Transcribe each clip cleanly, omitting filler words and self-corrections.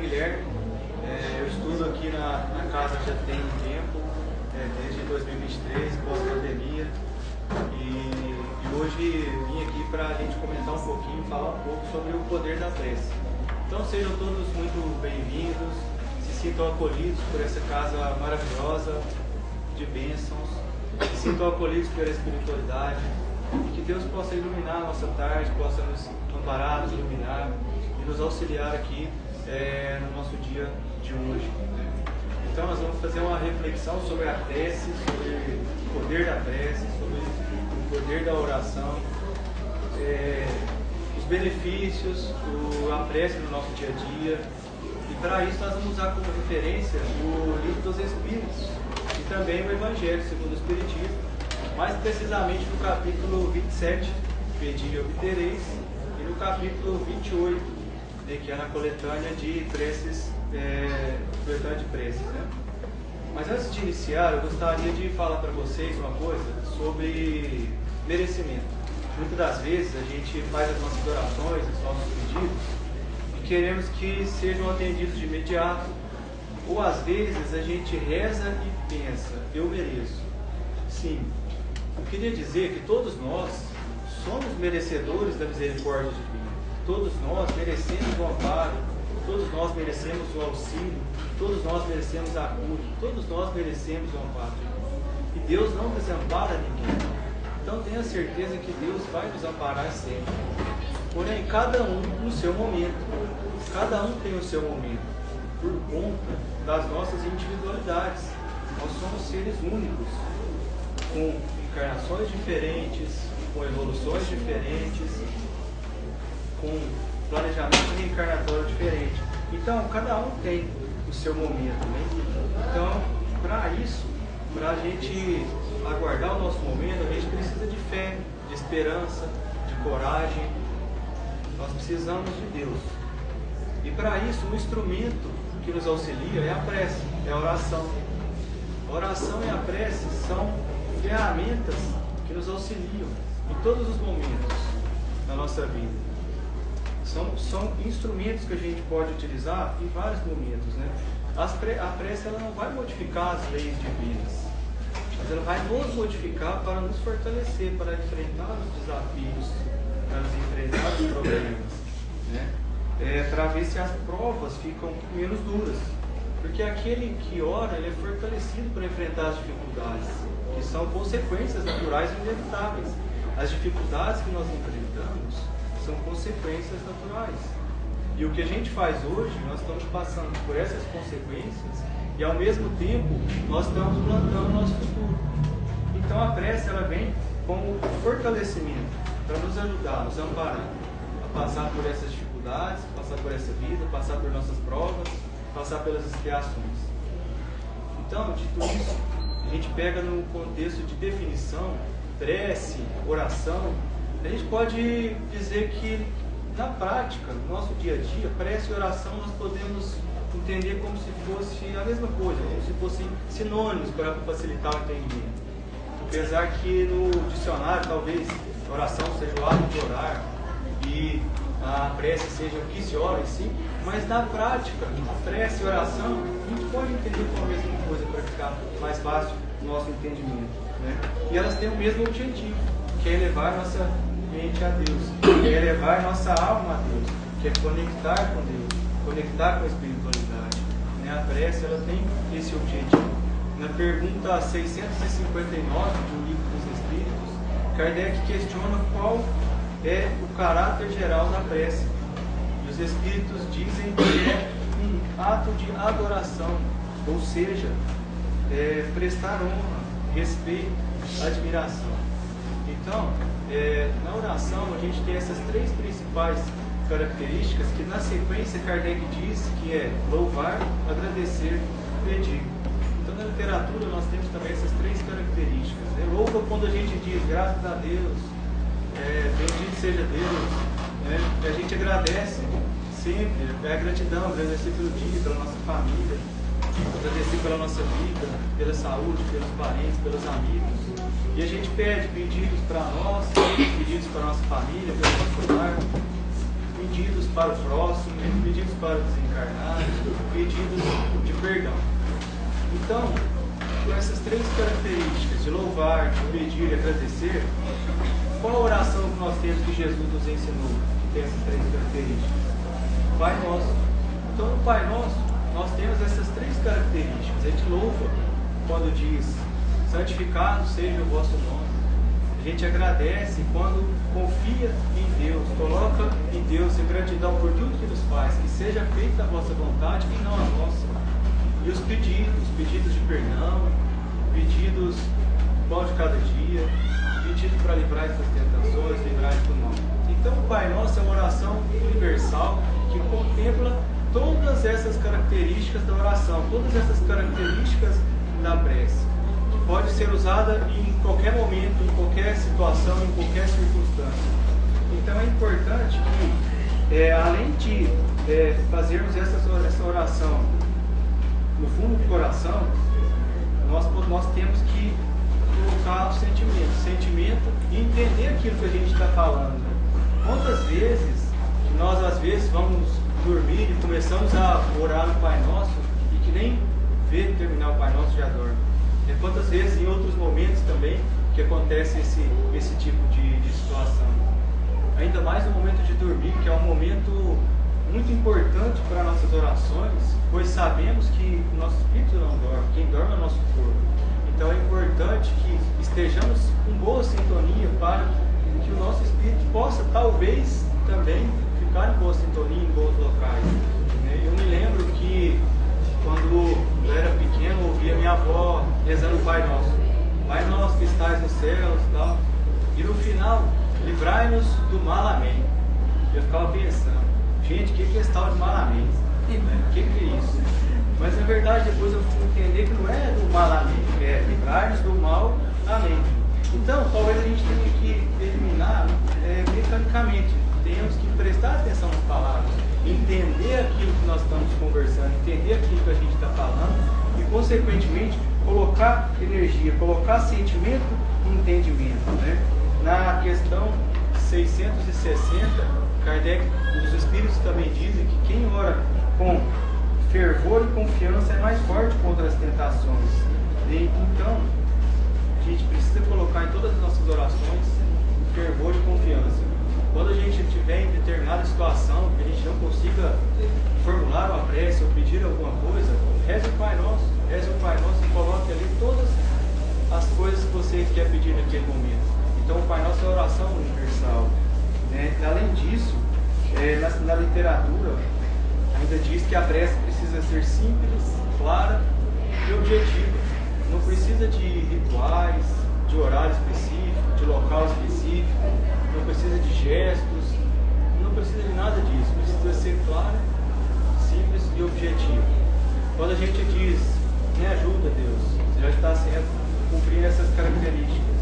Guilherme, eu estudo aqui na casa já tem um tempo, desde 2023, pós-pandemia, e hoje vim aqui para a gente comentar um pouquinho, falar um pouco sobre o poder da prece. Então sejam todos muito bem-vindos, se sintam acolhidos por essa casa maravilhosa de bênçãos, se sintam acolhidos pela espiritualidade, e que Deus possa iluminar a nossa tarde, possa nos amparar, nos iluminar e nos auxiliar aqui no nosso dia de hoje. Então nós vamos fazer uma reflexão sobre a prece, sobre o poder da prece, sobre o poder da oração, os benefícios, a prece no nosso dia a dia. E para isso nós vamos usar como referência o Livro dos Espíritos e também o Evangelho segundo o Espiritismo, mais precisamente no capítulo 27, Pedi e obtereis, e no capítulo 28, que é na coletânea de preces, coletânea de preces, né? Mas antes de iniciar, eu gostaria de falar para vocês uma coisa sobre merecimento. Muitas das vezes a gente faz as nossas orações, os nossos pedidos, e queremos que sejam atendidos de imediato, ou às vezes a gente reza e pensa, eu mereço. Sim, eu queria dizer que todos nós somos merecedores da misericórdia divina. Todos nós merecemos o amparo, todos nós merecemos o auxílio, todos nós merecemos a cura, todos nós merecemos o amparo. E Deus não desampara ninguém. Então tenha certeza que Deus vai nos amparar sempre. Porém, cada um no seu momento. Cada um tem o seu momento, por conta das nossas individualidades. Nós somos seres únicos, com encarnações diferentes, com evoluções diferentes, com planejamento reencarnatório diferente. Então, cada um tem o seu momento, né? Então, para isso, para a gente aguardar o nosso momento, a gente precisa de fé, de esperança, de coragem. Nós precisamos de Deus. E para isso, um instrumento que nos auxilia é a prece, é a oração. A oração e a prece são ferramentas que nos auxiliam em todos os momentos da nossa vida. São instrumentos que a gente pode utilizar em vários momentos, né? A prece ela não vai modificar as leis divinas, mas ela vai nos modificar para nos fortalecer, para enfrentar os desafios, para nos enfrentar os problemas, né? Para ver se as provas ficam menos duras, porque aquele que ora ele é fortalecido para enfrentar as dificuldades, que são consequências naturais e inevitáveis. As dificuldades que nós enfrentamos são consequências naturais. E o que a gente faz hoje, nós estamos passando por essas consequências e ao mesmo tempo nós estamos plantando o nosso futuro. Então a prece ela vem como fortalecimento para nos ajudar, nos amparar a passar por essas dificuldades, passar por essa vida, passar por nossas provas, passar pelas expiações. Então, dito isso, a gente pega no contexto de definição, prece, oração. A gente pode dizer que, na prática, no nosso dia a dia, prece e oração nós podemos entender como se fosse a mesma coisa, como se fossem sinônimos para facilitar o entendimento. Apesar que no dicionário, talvez, a oração seja o ato de orar e a prece seja o que se ora em si, mas na prática, a prece e a oração, a gente pode entender como a mesma coisa para ficar mais fácil o nosso entendimento, né? E elas têm o mesmo objetivo, que é elevar nossa mente a Deus, que é elevar nossa alma a Deus, que é conectar com Deus, conectar com a espiritualidade, né? A prece ela tem esse objetivo. Na pergunta 659 do Livro dos Espíritos, Kardec questiona qual é o caráter geral da prece. E os Espíritos dizem que é um ato de adoração, ou seja, prestar honra, respeito, admiração. Então, na oração a gente tem essas três principais características que na sequência Kardec diz que é louvar, agradecer, pedir. Então na literatura nós temos também essas três características, né? Louva quando a gente diz graças a Deus, bendito seja Deus, né? A gente agradece sempre, a gratidão, agradecer pelo dia, pela nossa família, agradecer pela nossa vida, pela saúde, pelos parentes, pelos amigos. E a gente pede pedidos para nós, pedidos para a nossa família, para o nosso lar, pedidos para o próximo, pedidos para os desencarnados, pedidos de perdão. Então, com essas três características de louvar, de pedir e agradecer, qual a oração que nós temos que Jesus nos ensinou, que tem essas três características? Pai Nosso. Então, no Pai Nosso, nós temos essas três características. A gente louva quando diz, santificado seja o vosso nome. A gente agradece quando confia em Deus, coloca em Deus em gratidão por tudo que nos faz, que seja feita a vossa vontade e não a nossa. E os pedidos de perdão, pedidos do pão de cada dia, pedido para livrar das tentações, livrar do mal. Então o Pai Nosso é uma oração universal que contempla todas essas características da oração, todas essas características da prece. Pode ser usada em qualquer momento, em qualquer situação, em qualquer circunstância. Então é importante que, além de fazermos essa oração no fundo do coração, nós temos que colocar o sentimento e entender aquilo que a gente está falando. Quantas vezes nós às vezes vamos dormir e começamos a orar no Pai Nosso e que nem vê terminar o Pai Nosso já dorme. E quantas vezes em outros momentos também que acontece esse tipo de situação. Ainda mais no momento de dormir, que é um momento muito importante para nossas orações, pois sabemos que o nosso espírito não dorme, quem dorme é o nosso corpo. Então é importante que estejamos com boa sintonia para que o nosso espírito possa talvez também ficar em boa sintonia, em bons locais. Eu me lembro que quando eu era pequeno, eu ouvia minha avó rezando o Pai Nosso. Pai Nosso que estás nos céus e tal. E no final, livrai-nos do mal, amém. Eu ficava pensando, gente, o que é esse tal de mal, amém? O que é isso? Mas na verdade depois eu fui entender que não é do mal, amém. É livrai-nos do mal, amém. Então, talvez a gente tenha que eliminar mecanicamente. Temos que prestar atenção nas palavras, entender aquilo que nós estamos conversando, entender aquilo que a gente está falando e, consequentemente, colocar energia, colocar sentimento e entendimento. Né? Na questão 660, Kardec, os Espíritos também dizem que quem ora com fervor e confiança é mais forte contra as tentações. Então, a gente precisa colocar em todas as nossas orações fervor e confiança. Quando a gente estiver em determinada situação, que a gente não consiga formular uma prece ou pedir alguma coisa, reze o Pai Nosso e coloque ali todas as coisas que você quer pedir naquele momento. Então o Pai Nosso é a oração universal. Além disso, na literatura, ainda diz que a prece precisa ser simples, clara e objetiva. Não precisa de rituais, de horário específico, de local específico, não precisa de gestos, não precisa de nada disso. Precisa ser clara, simples e objetiva. Quando a gente diz, me ajuda Deus, você já está cumprindo essas características.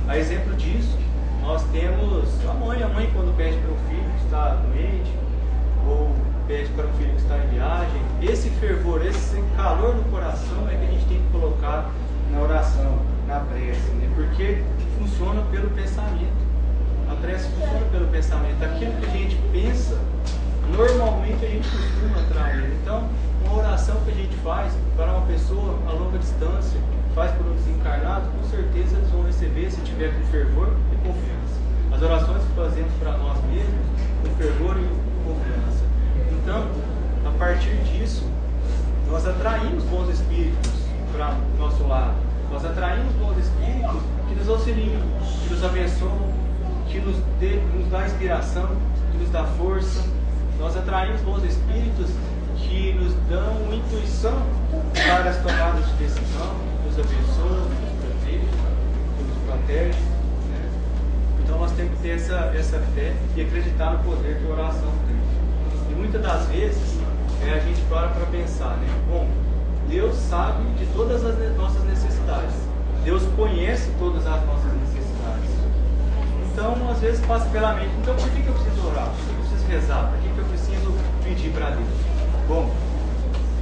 A exemplo disso, nós temos a mãe quando pede para um filho que está doente, ou pede para um filho que está em viagem, esse fervor, esse calor no coração é que a gente tem que colocar na oração, na prece, né? Porque funciona pelo pensamento. A prece funciona pelo pensamento. Aquilo que a gente pensa, normalmente a gente costuma atrair. Então, uma oração que a gente faz para uma pessoa a longa distância, faz por um desencarnado, com certeza eles vão receber se tiver com fervor e confiança. As orações que fazemos para nós mesmos, com fervor e confiança. Então, a partir disso, nós atraímos bons espíritos para o nosso lado. Nós atraímos bons espíritos que nos auxiliam, que nos abençoam, que nos dá inspiração, que nos dá força. Nós atraímos bons espíritos que nos dão intuição para as tomadas de decisão, nos abençoam, nos protege. Né? Então nós temos que ter essa fé e acreditar no poder que a oração tem. E muitas das vezes a gente para pensar, né? Bom, Deus sabe de todas as nossas necessidades. Deus conhece todas as nossas necessidades. Então, às vezes passa pela mente, então por que eu preciso orar? Por que eu preciso rezar? Por que eu preciso pedir para Deus? Bom,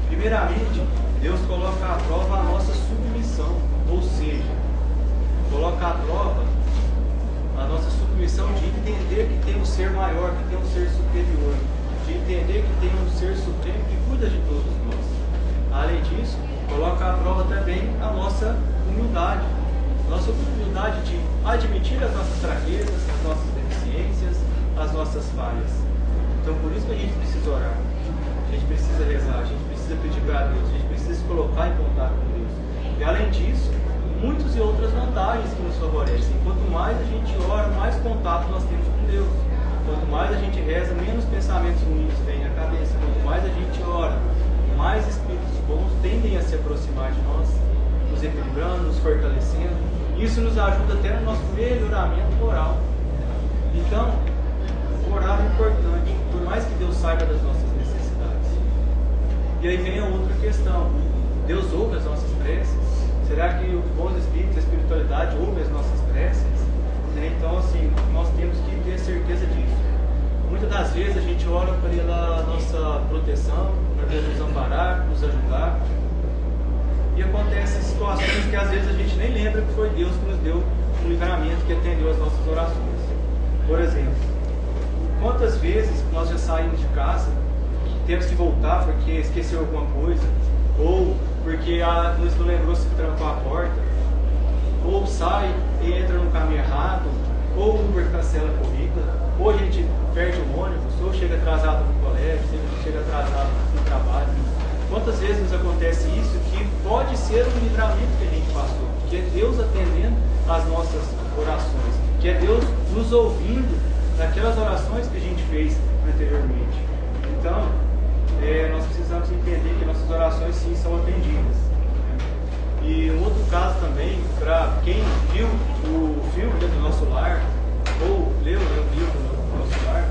primeiramente, Deus coloca à prova a nossa submissão, ou seja, coloca à prova a nossa submissão de entender que tem um ser maior, que tem um ser superior, de entender que tem um ser supremo que cuida de todos nós. colocar à prova também a nossa humildade. Nossa humildade de admitir as nossas fraquezas, as nossas deficiências, as nossas falhas. Então, por isso que a gente precisa orar. A gente precisa rezar, a gente precisa pedir para Deus, a gente precisa se colocar em contato com Deus. E além disso, muitas e outras vantagens que nos favorecem. Quanto mais a gente ora, mais contato nós temos com Deus. Quanto mais a gente reza, menos pensamentos ruins vêm à cabeça. Quanto mais a gente ora, mais espíritos bons tendem a se aproximar de nós, nos equilibrando, nos fortalecendo. Isso nos ajuda até no nosso melhoramento moral. Então, orar é importante, por mais que Deus saiba das nossas necessidades. E aí vem a outra questão. Deus ouve as nossas preces? Será que os bons espíritos, a espiritualidade ouve as nossas preces? Então, assim, nós temos que ter certeza disso. Muitas das vezes a gente ora pela nossa proteção, para Deus nos amparar, nos ajudar. E acontecem situações que às vezes a gente nem lembra que foi Deus que nos deu um livramento, que atendeu as nossas orações. Por exemplo, quantas vezes nós já saímos de casa, temos que voltar porque esqueceu alguma coisa, ou porque não lembrou se trancou a porta, ou sai e entra no caminho errado, ou o Uber cancela a corrida, ou a gente perde o ônibus, ou chega atrasado no colégio, chega atrasado no trabalho. Quantas vezes nos acontece isso que pode ser um livramento que a gente passou, que é Deus atendendo às nossas orações, que é Deus nos ouvindo naquelas orações que a gente fez anteriormente. Então, nós precisamos entender que nossas orações sim são atendidas. E um outro caso também, para quem viu o filme do Nosso Lar, ou leu o livro do Nosso Lar,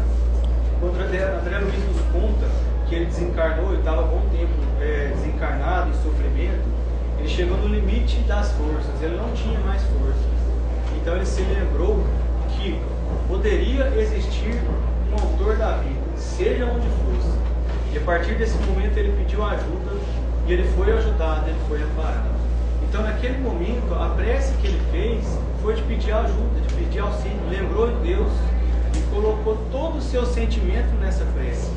quando André Luiz nos conta que ele desencarnou, ele estava há bom tempo desencarnado, em sofrimento, ele chegou no limite das forças, ele não tinha mais forças. Então ele se lembrou que poderia existir um autor da vida, seja onde fosse. E a partir desse momento ele pediu ajuda, e ele foi ajudado, ele foi amparado. Então naquele momento, a prece que ele fez foi de pedir ajuda, de pedir auxílio, lembrou de Deus e colocou todo o seu sentimento nessa prece.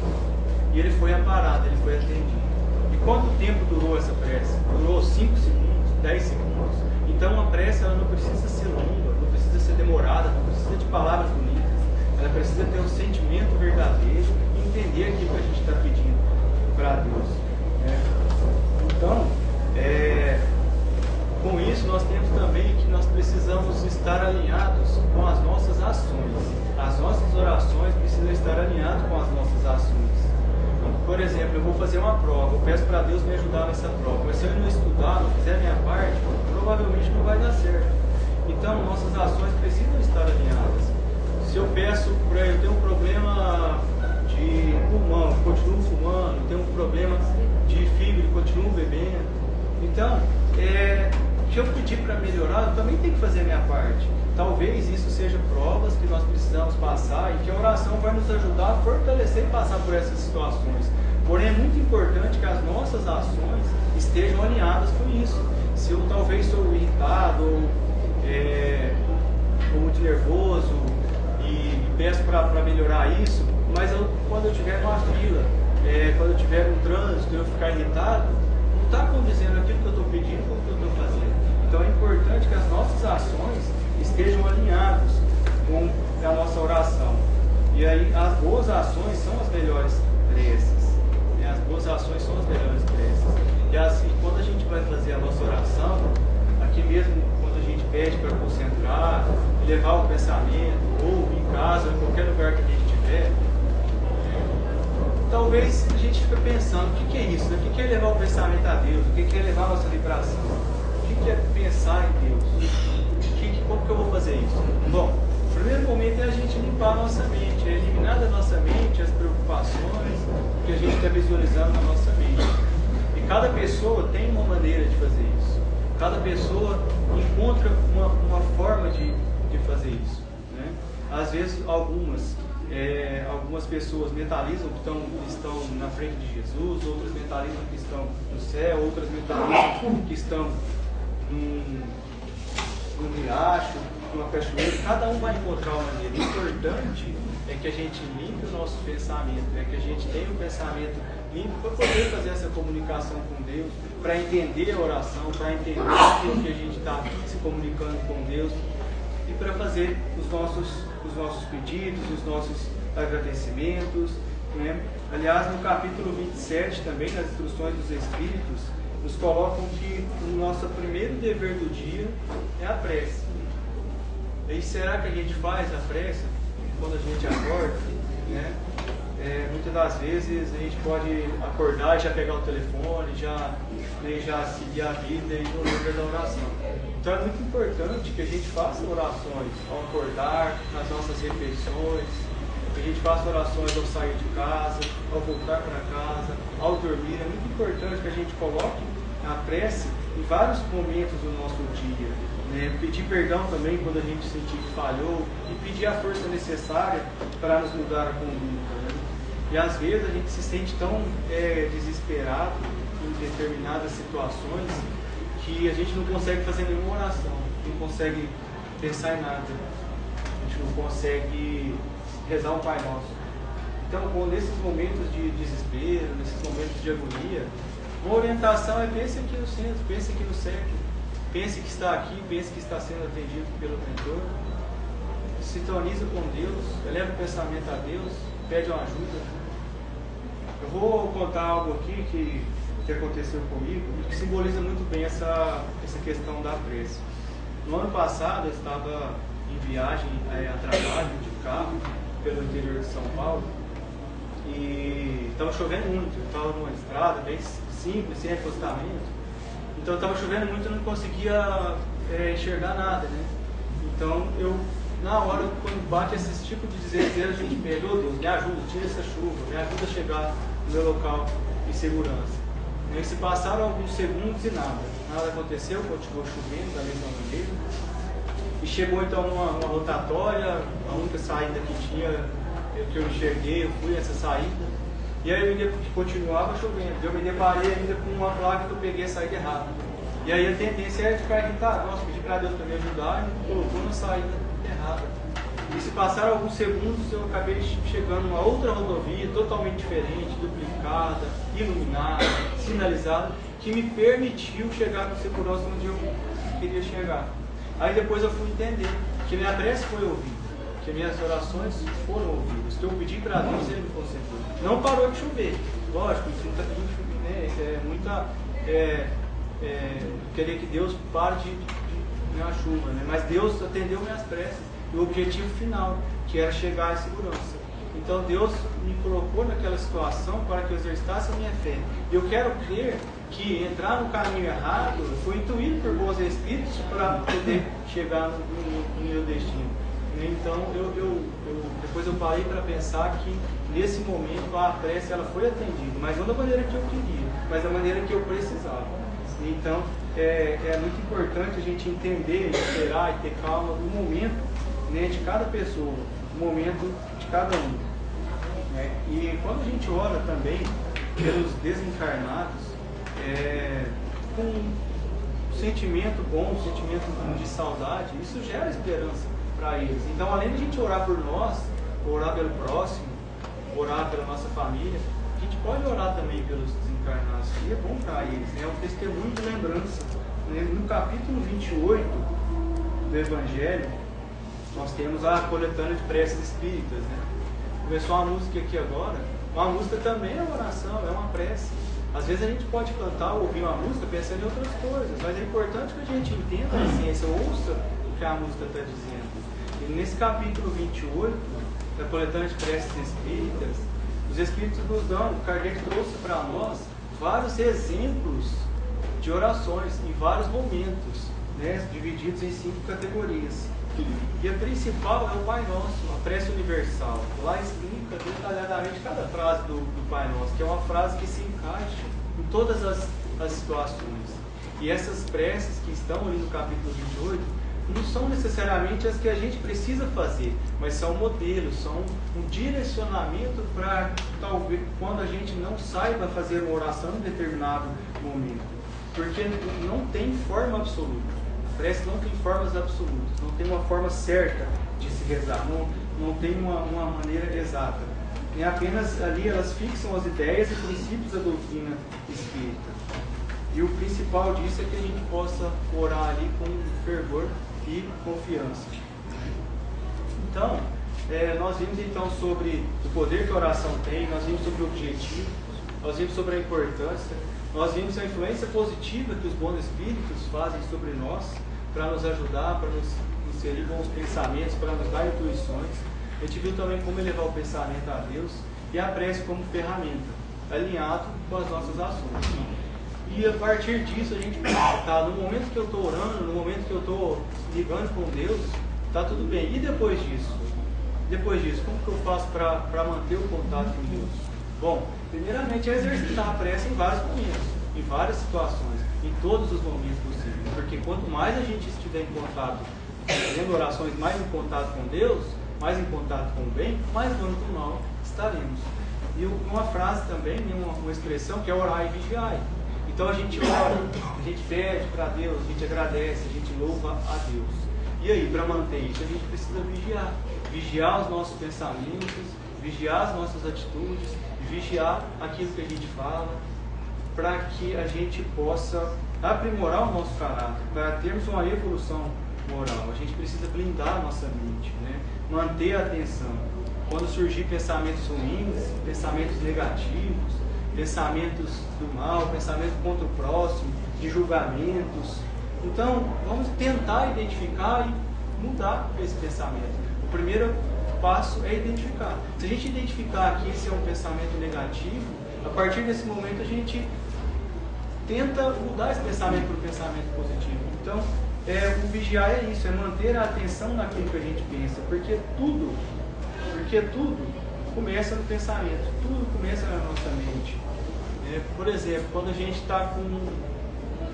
E ele foi amparado, ele foi atendido. E quanto tempo durou essa prece? Durou 5 segundos, 10 segundos. Então a prece ela não precisa ser longa, não precisa ser demorada, não precisa de palavras bonitas. Ela precisa ter um sentimento verdadeiro e entender aquilo que a gente está pedindo para Deus. Então, com isso nós temos também que nós precisamos estar alinhados com as nossas ações. As nossas orações precisam estar alinhadas com as nossas ações. Por exemplo, eu vou fazer uma prova, eu peço para Deus me ajudar nessa prova, mas se eu não estudar, não fizer a minha parte, provavelmente não vai dar certo. Então, nossas ações precisam estar alinhadas. Se eu peço para eu ter um problema de pulmão, continuo fumando, tenho um problema de fígado, continuo bebendo. Então, se eu pedir para melhorar, eu também tenho que fazer a minha parte. Talvez isso seja provas que nós precisamos passar e que a oração vai nos ajudar a fortalecer e passar por essas situações. Porém, é muito importante que as nossas ações estejam alinhadas com isso. Se eu talvez sou irritado ou muito nervoso e peço para melhorar isso, mas quando eu estiver numa fila, quando eu estiver no trânsito e eu ficar irritado, não está condizendo aquilo que eu estou pedindo com o que eu estou fazendo. Então é importante que as nossas ações estejam alinhadas com a nossa oração. E aí as boas ações são as melhores preces. As boas ações são as melhores preces. E assim, quando a gente vai fazer a nossa oração, aqui mesmo quando a gente pede para concentrar, levar o pensamento, ou em casa, ou em qualquer lugar que a gente estiver, talvez a gente fique pensando, o que é isso? O que é levar o pensamento a Deus? O que é levar a nossa vibração? O que é pensar em Deus? Como que eu vou fazer isso? Bom, o primeiro momento é a gente limpar a nossa mente, é eliminar da nossa mente as preocupações que a gente está visualizando na nossa mente. E cada pessoa tem uma maneira de fazer isso. Cada pessoa encontra uma forma de fazer isso. Né? Às vezes algumas pessoas mentalizam que estão na frente de Jesus, outras mentalizam que estão no céu, outras mentalizam que estão num riacho, numa cachoeira. Cada um vai encontrar uma maneira. O importante é que a gente limpe o nosso pensamento, é que a gente tenha um pensamento para poder fazer essa comunicação com Deus, para entender a oração, para entender aquilo que a gente está se comunicando com Deus e para fazer os nossos pedidos, os nossos agradecimentos, né? Aliás, no capítulo 27 também, nas instruções dos Espíritos, nos colocam que o nosso primeiro dever do dia é a prece. E será que a gente faz a prece quando a gente acorda? Né? Muitas das vezes a gente pode acordar e já pegar o telefone, já seguir a vida e não lembra da oração. Então é muito importante que a gente faça orações ao acordar, nas nossas refeições, que a gente faça orações ao sair de casa, ao voltar para casa, ao dormir. É muito importante que a gente coloque a prece em vários momentos do nosso dia. Né? Pedir perdão também quando a gente sentir que falhou e pedir a força necessária para nos mudar a conduta. Né? E às vezes a gente se sente tão desesperado em determinadas situações que a gente não consegue fazer nenhuma oração, não consegue pensar em nada, a gente não consegue rezar um Pai Nosso. Então, nesses momentos de desespero, nesses momentos de agonia, uma orientação é: pense aqui no centro, pense aqui no século, pense que está aqui, pense que está sendo atendido pelo Mentor, sintoniza com Deus, eleva o pensamento a Deus, pede uma ajuda. Eu vou contar algo aqui que aconteceu comigo e que simboliza muito bem essa questão da prece. No ano passado eu estava em viagem a trabalho de carro pelo interior de São Paulo e estava chovendo muito. Eu estava numa estrada bem simples, sem acostamento, então estava chovendo muito e não conseguia enxergar nada, né? Então na hora, quando bate esse tipo de desespero, a gente pede: oh Deus, me ajuda, tira essa chuva, me ajuda a chegar no meu local de segurança. E se passaram alguns segundos e nada aconteceu, continuou chovendo da mesma maneira. E chegou então numa rotatória, a única saída que tinha, que eu enxerguei, eu fui nessa saída. E aí continuava chovendo, eu me deparei ainda com uma placa que eu peguei a saída errada. E aí a tendência era de ficar irritado: nossa, pedi para Deus para me ajudar e me colocou na saída errada. E se passaram alguns segundos, eu acabei chegando numa outra rodovia totalmente diferente, duplicada, iluminada, sinalizada, que me permitiu chegar com segurança onde eu queria chegar. Aí depois eu fui entender que minha prece foi ouvida, que minhas orações foram ouvidas, que eu pedi para Deus e Ele me concedeu. Não parou de chover, lógico, isso está aqui, né? Querer que Deus pare de a chuva, né? Mas Deus atendeu minhas preces e o objetivo final, que era chegar em segurança. Então Deus me colocou naquela situação para que eu exercitasse a minha fé. E eu quero crer que entrar no caminho errado foi intuído por bons espíritos para poder chegar no meu destino. Então depois eu parei para pensar que nesse momento a prece ela foi atendida, mas não da maneira que eu queria, mas da maneira que eu precisava. Então é muito importante a gente entender, esperar e ter calma no momento, né, de cada pessoa, no momento de cada um. Né? E quando a gente ora também pelos desencarnados, com um sentimento bom, um sentimento de saudade, isso gera esperança para eles. Então, além de a gente orar por nós, orar pelo próximo, orar pela nossa família, a gente pode orar também pelos desencarnados, e é bom para eles, né? É um testemunho de lembrança. Né? No capítulo 28 do Evangelho, nós temos a coletânea de preces espíritas. Né? Começou uma música aqui agora, uma música também é uma oração, é uma prece. Às vezes a gente pode cantar ou ouvir uma música pensando em outras coisas, mas é importante que a gente entenda a essência, ouça o que a música está dizendo. E nesse capítulo 28 da coletânea de preces espíritas, os espíritos nos dão, Kardec trouxe para nós vários exemplos de orações em vários momentos, né, divididos em 5 categorias. E a principal é o Pai Nosso, a prece universal. Lá explica detalhadamente cada frase do Pai Nosso, que é uma frase que se encaixa em todas as situações. E essas preces que estão ali no capítulo 28 não são necessariamente as que a gente precisa fazer, mas são modelos, são um direcionamento para, talvez, quando a gente não saiba fazer uma oração em determinado momento. Porque não tem forma absoluta. A prece não tem formas absolutas, não tem uma forma certa de se rezar, não tem uma maneira exata. nem apenas ali elas fixam as ideias e princípios da doutrina espírita. E o principal disso é que a gente possa orar ali com fervor e confiança. Então, nós vimos então sobre o poder que a oração tem, nós vimos sobre o objetivo, nós vimos sobre a importância, nós vimos a influência positiva que os bons espíritos fazem sobre nós, para nos ajudar, para nos inserir bons pensamentos, para nos dar intuições. A gente viu também como elevar o pensamento a Deus e a prece como ferramenta, alinhado com as nossas ações. E a partir disso a gente pensa, no momento que eu estou orando, no momento que eu estou ligando com Deus, está tudo bem. E depois disso? Depois disso, como que eu faço para manter o contato com Deus? Bom, primeiramente é exercitar a prece em vários momentos, em várias situações, em todos os momentos possíveis. Porque quanto mais a gente estiver em contato, fazendo orações mais em contato com Deus, mais em contato com o bem, mais longe do mal estaremos. E uma frase também, uma expressão que é orar e vigiar. Então a gente ora, a gente pede para Deus, a gente agradece, a gente louva a Deus. E aí, para manter isso, a gente precisa vigiar. Vigiar os nossos pensamentos, vigiar as nossas atitudes, vigiar aquilo que a gente fala, para que a gente possa aprimorar o nosso caráter, para termos uma evolução moral. A gente precisa blindar a nossa mente, né? Manter a atenção. Quando surgir pensamentos ruins, pensamentos negativos, pensamentos do mal, pensamentos contra o próximo, de julgamentos. Então, vamos tentar identificar e mudar esse pensamento. O primeiro passo é identificar. Se a gente identificar que esse é um pensamento negativo, a partir desse momento a gente tenta mudar esse pensamento para o pensamento positivo. Então, o vigiar é isso, é manter a atenção naquilo que a gente pensa, porque tudo começa no pensamento, tudo começa na nossa mente. Por exemplo, quando a gente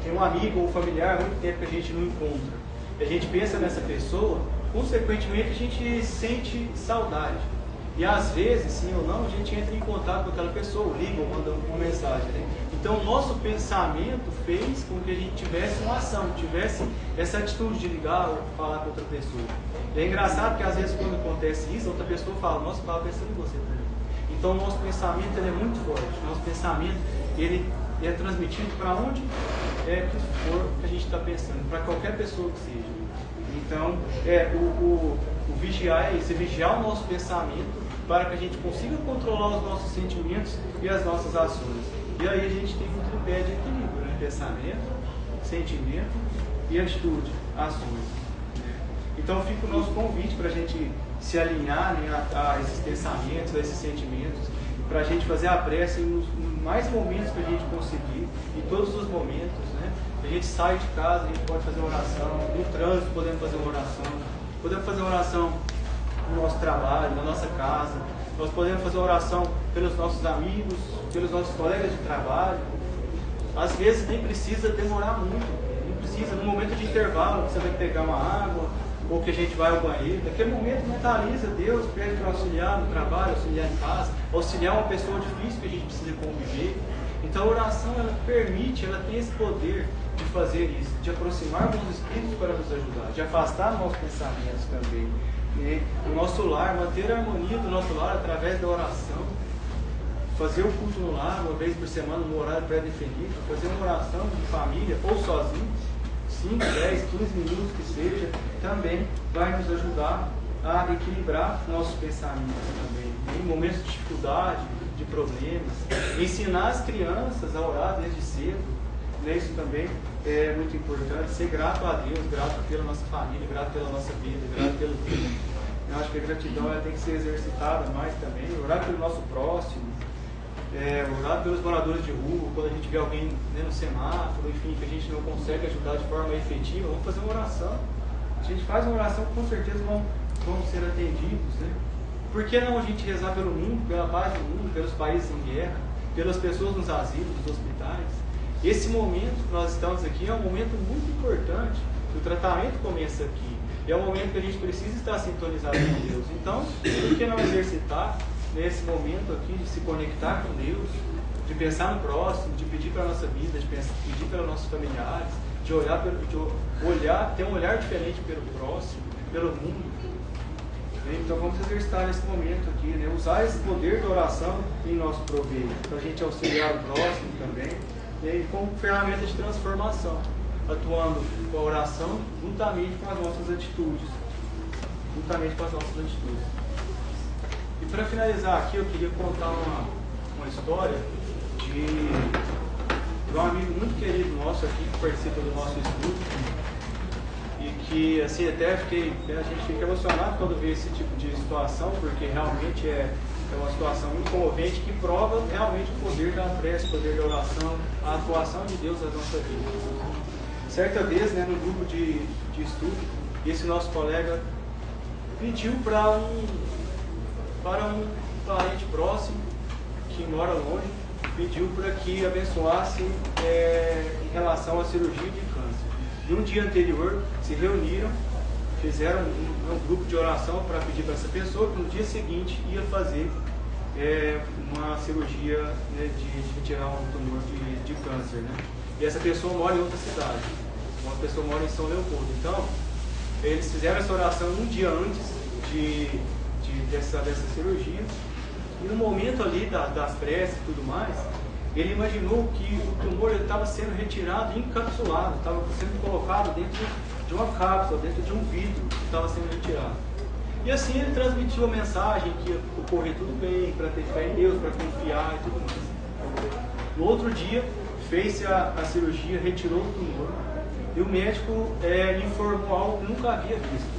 tem um amigo ou familiar há muito tempo que a gente não encontra, e a gente pensa nessa pessoa, consequentemente a gente sente saudade. E às vezes, sim ou não, a gente entra em contato com aquela pessoa, liga ou manda uma mensagem, né? Então o nosso pensamento fez com que a gente tivesse uma ação, tivesse essa atitude de ligar ou falar com outra pessoa. E é engraçado que às vezes quando acontece isso, outra pessoa fala, nossa, eu estava pensando em você também. Então o nosso pensamento ele é muito forte, o nosso pensamento ele é transmitido para onde que for que a gente está pensando, para qualquer pessoa que seja. Então, o vigiar é isso, vigiar o nosso pensamento para que a gente consiga controlar os nossos sentimentos e as nossas ações. E aí a gente tem um tripé de equilíbrio, né? Pensamento, sentimento e atitude, ações. Então fica o nosso convite para a gente se alinhar, né, a esses pensamentos, a esses sentimentos, para a gente fazer a prece nos mais momentos que a gente conseguir, em todos os momentos, né? A gente sai de casa, a gente pode fazer oração, no trânsito podemos fazer uma oração no nosso trabalho, na nossa casa, nós podemos fazer oração pelos nossos amigos, pelos nossos colegas de trabalho. Às vezes nem precisa demorar muito, não precisa, no momento de intervalo, você vai pegar uma água, ou que a gente vai ao banheiro, naquele momento mentaliza Deus, pede para auxiliar no trabalho, auxiliar em casa, auxiliar uma pessoa difícil que a gente precisa conviver. Então a oração, ela permite, ela tem esse poder de fazer isso, de aproximar bons espíritos para nos ajudar, de afastar nossos pensamentos também, né? O nosso lar, manter a harmonia do nosso lar através da oração, fazer o culto no lar uma vez por semana no horário pré-definido, fazer uma oração de família ou sozinho, 5, 10, 15 minutos que seja, também vai nos ajudar a equilibrar nossos pensamentos também. Em momentos de dificuldade, de problemas, ensinar as crianças a orar desde cedo, né? Isso também é muito importante, ser grato a Deus, grato pela nossa família, grato pela nossa vida, grato pelo tempo. Eu acho que a gratidão ela tem que ser exercitada mais também, orar pelo nosso próximo, orar pelos moradores de rua, quando a gente vê alguém, né, no semáforo, enfim, que a gente não consegue ajudar de forma efetiva, vamos fazer uma oração. A gente faz uma oração, com certeza vão ser atendidos, né? Por que não a gente rezar pelo mundo, pela paz do mundo, pelos países em guerra, pelas pessoas nos asilos, nos hospitais? Esse momento que nós estamos aqui é um momento muito importante, o tratamento começa aqui, e é um momento que a gente precisa estar sintonizado com Deus. Então, por que não exercitar nesse momento aqui, de se conectar com Deus, de pensar no próximo, de pedir para a nossa vida, de pedir pelos nossos familiares, de ter um olhar diferente pelo próximo, pelo mundo. Então vamos exercitar nesse momento aqui, né? Usar esse poder da oração em nosso proveito, para a gente auxiliar o próximo também, né? E como ferramenta de transformação, atuando com a oração juntamente com as nossas atitudes. E para finalizar aqui, eu queria contar uma história de um amigo muito querido nosso aqui, que participa do nosso estudo, e que assim até a gente fica emocionado quando vê esse tipo de situação, porque realmente é uma situação muito comovente que prova realmente o poder da prece, o poder da oração, a atuação de Deus na nossa vida. Certa vez, né, no grupo de estudo, esse nosso colega pediu para um parente próximo que mora longe, pediu para que abençoasse em relação à cirurgia de câncer. E um dia anterior se reuniram, fizeram um grupo de oração para pedir para essa pessoa que no dia seguinte ia fazer uma cirurgia, né, de retirar um tumor de câncer, né? E essa pessoa mora em outra cidade, uma pessoa mora em São Leopoldo. Então, eles fizeram essa oração um dia antes dessa cirurgia, e no momento ali das preces e tudo mais, ele imaginou que o tumor estava sendo retirado e encapsulado, estava sendo colocado dentro de uma cápsula, dentro de um vidro que estava sendo retirado. E assim ele transmitiu a mensagem que ia ocorrer tudo bem, para ter fé em Deus, para confiar e tudo mais. No outro dia, fez-se a cirurgia, retirou o tumor, e o médico lhe informou algo que nunca havia visto.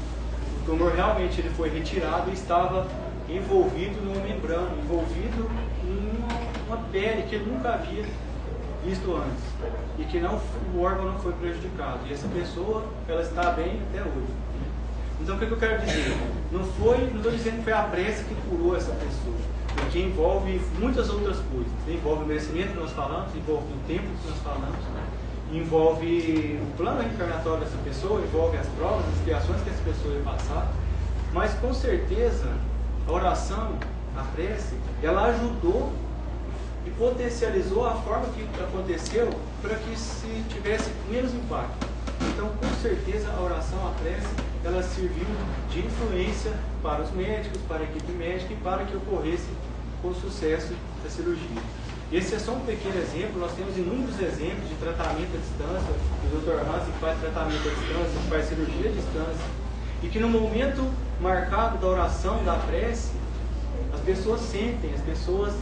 O tumor realmente ele foi retirado e estava envolvido numa membrana, envolvido em uma pele que ele nunca havia visto antes, e que o órgão não foi prejudicado. E essa pessoa, ela está bem até hoje. Então o que eu quero dizer? Não estou dizendo que foi a prece que curou essa pessoa, porque envolve muitas outras coisas. Envolve o merecimento que nós falamos, envolve o tempo que nós falamos, envolve o plano reencarnatório dessa pessoa, envolve as provas, as expiações que essa pessoa ia passar. Mas com certeza a oração, a prece, ela ajudou e potencializou a forma que aconteceu para que se tivesse menos impacto. Então, com certeza, a oração, a prece, ela serviu de influência para os médicos, para a equipe médica e para que ocorresse com sucesso a cirurgia. Esse é só um pequeno exemplo, nós temos inúmeros exemplos de tratamento à distância, o Dr. Hansen faz tratamento à distância, faz cirurgia à distância, e que no momento marcado da oração, da prece, as pessoas sentem, as pessoas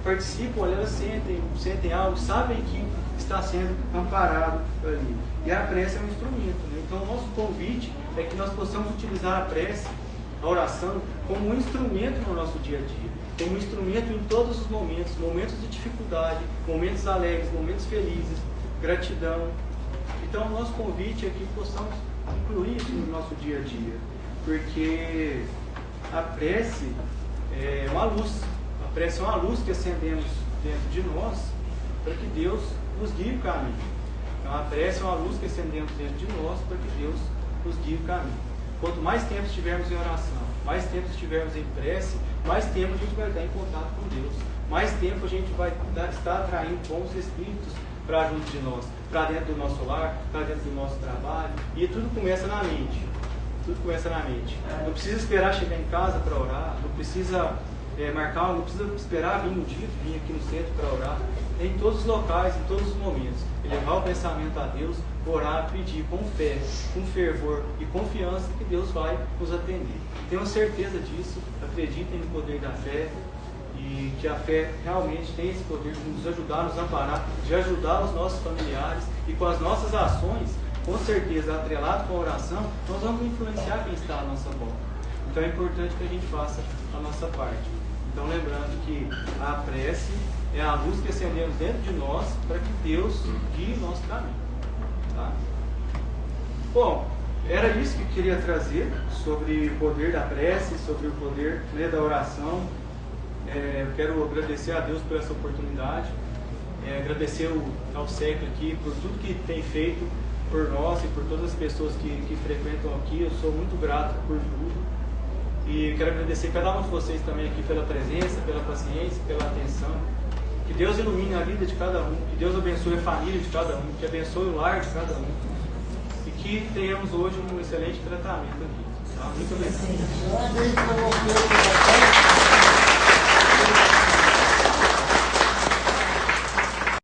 participam, elas sentem algo, sabem que está sendo amparado ali. E a prece é um instrumento, né? Então o nosso convite é que nós possamos utilizar a prece, a oração, como um instrumento no nosso dia a dia, como um instrumento em todos os momentos, momentos de dificuldade, momentos alegres, momentos felizes, gratidão. Então o nosso convite é que possamos incluir isso no nosso dia a dia, porque a prece é uma luz. A prece é uma luz que acendemos dentro de nós para que Deus nos guie o caminho. Então a prece é uma luz que acendemos dentro de nós para que Deus nos guie o caminho. Quanto mais tempo estivermos em oração, mais tempo estivermos em prece, mais tempo a gente vai estar em contato com Deus. Mais tempo a gente vai estar atraindo bons espíritos para junto de nós, para dentro do nosso lar, para dentro do nosso trabalho. E tudo começa na mente. Tudo começa na mente. Não precisa esperar chegar em casa para orar, não precisa não precisa esperar vir um dia, vir aqui no centro para orar. É em todos os locais, em todos os momentos. Elevar o pensamento a Deus, orar, pedir com fé, com fervor e confiança que Deus vai nos atender. Tenham certeza disso, acreditem no poder da fé e que a fé realmente tem esse poder de nos ajudar, nos amparar, de ajudar os nossos familiares e com as nossas ações, com certeza, atrelado com a oração, nós vamos influenciar quem está à nossa volta. Então é importante que a gente faça a nossa parte. Então lembrando que a prece é a luz que acendemos dentro de nós para que Deus guie o nosso caminho. Tá? Bom, era isso que eu queria trazer sobre o poder da prece, sobre o poder, né, da oração. Eu quero agradecer a Deus por essa oportunidade, agradecer ao SEC aqui por tudo que tem feito por nós e por todas as pessoas que frequentam aqui. Eu sou muito grato por tudo. E quero agradecer cada um de vocês também aqui pela presença, pela paciência, pela atenção. Que Deus ilumine a vida de cada um, que Deus abençoe a família de cada um, que abençoe o lar de cada um. E que tenhamos hoje um excelente tratamento aqui. Muito obrigado.